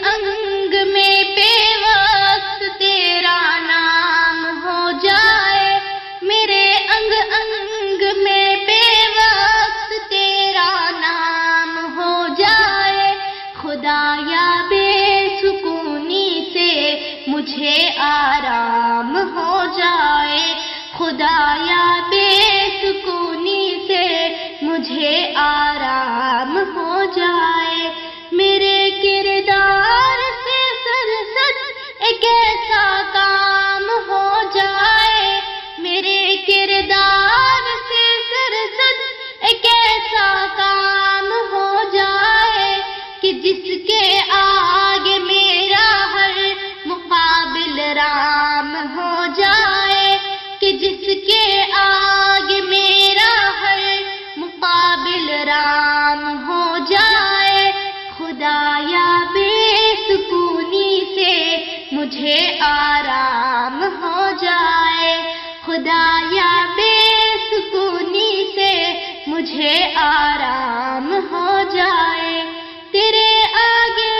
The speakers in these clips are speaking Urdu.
انگ میں بے وقت تیرا نام ہو جائے، میرے انگ انگ میں بے وقت تیرا نام ہو جائے، خدایا بے سکونی سے مجھے آرام ہو جائے، خدایا بے سکونی سے مجھے آرام ہو جائے، میرے کردار سے سرزد ایک ایسا کام ہو جائے، میرے کردار سے سرزد ایک ایسا کام ہو جائے کہ جس کے آگے میرا ہر مقابل رام ہو جائے، کہ جس کے آگے میرا ہر مقابل رام ہو جائے، خدایا بے سکونی سے مجھے آرام ہو جائے، خدایا بے سکونی سے مجھے آرام ہو جائے، تیرے آگے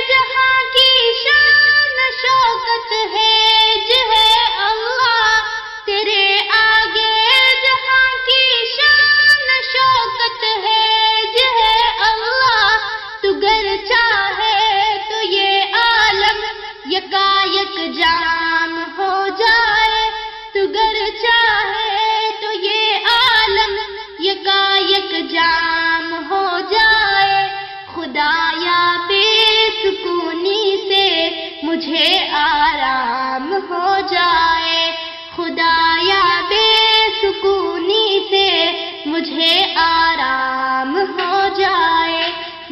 جہاں کی شان شوکت ہے جے اللہ، تیرے آگے جہاں کی شان شوکت ہے جے اللہ، تو گر چاہے تو یہ عالم یکایک جام ہو جائے، تو گر چاہے تو یہ عالم یکایک جام ہو جائے، خدایا بے سکونی سے مجھے آرام ہو جائے، خدایا بے سکونی سے مجھے آرام ہو جائے،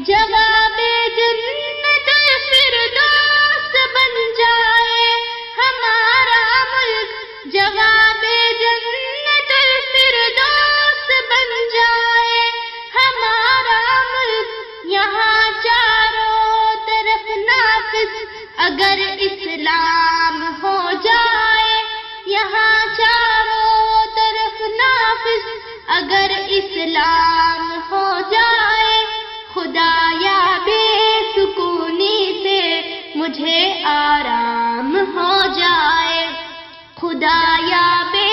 جواب جنت الفردوس بن جائے ہمارا ملک، جواب جنت الفردوس بن جائے ہمارا ملک، یہاں چاروں طرف نافذ اگر اسلام ہو جائے، یہاں چاروں طرف نافذ اگر اسلام ہو جائے، خدایا بے سکونی سے مجھے آرام ہو جائے، خدایا بے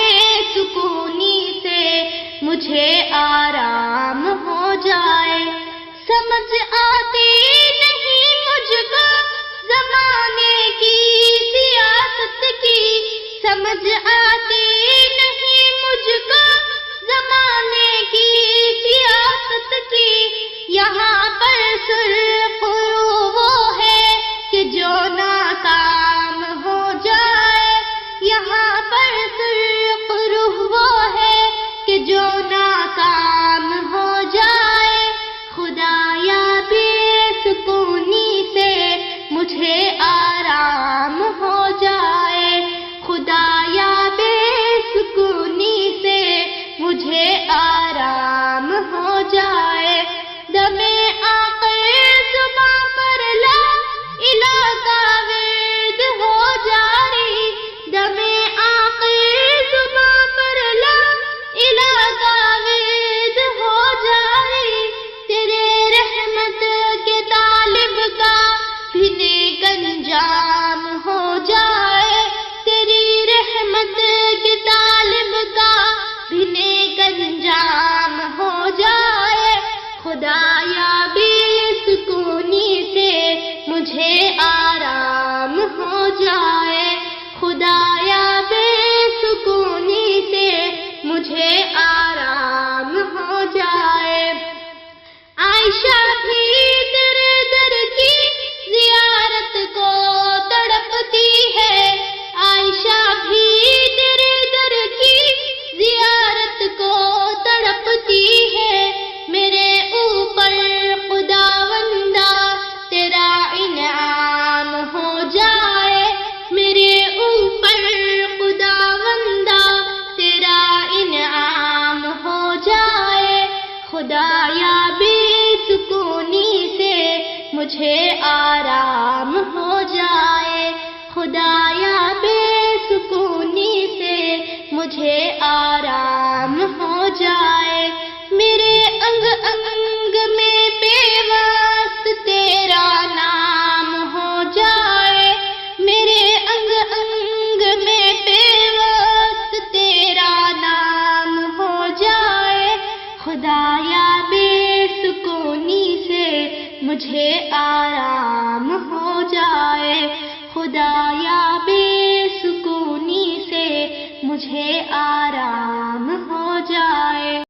سکونی سے مجھے آرام ہو جائے، سمجھ آتی نہیں مجھ کو زمانے کی سیاست کی، سمجھ آتی نہیں مجھ کو زمانے کی سیاست کی، یہاں پر سرخرو وہ ہے کہ جو ناکام ہو جائے، یہاں پر سرخرو وہ ہے کہ جو ناکام ہو جائے، خدایا بے سکونی سے مجھے آرام ہو جائے، خدایا بے سکونی سے مجھے آرام ہو جائے، دم آخر زباں پر لا الہ کا ورد ہو جاری، دم آخر زباں پر لا الہ کا ورد ہو جاری، تیرے رحمت کے طالب کا بھی نیک انجام ہو جائے، تیری رحمت کے طالب کا بھی نیک انجام ہو جائے، خدایا بے سکونی سے مجھے آرام ہو جائے، خدایا بے سکونی سے مجھے آرام ہو جائے، عائشہ بھی تیرے در کی زیارت کو تڑپتی ہے، عائشہ بھی تیرے در کی زیارت کو تڑپتی ہے، میرے اوپر خداوندہ تیرا انعام ہو جائے، میرے اوپر خداوندہ تیرا انعام ہو جائے، خدایا بے سکونی سے مجھے آرام ہو جائے، خدایا بے سکونی سے مجھے آرام ہو جائے، میرے انگ انگ میں بے وقت تیرا نام ہو مجھے آرام ہو جائے، خدایا بے سکونی سے مجھے آرام ہو جائے۔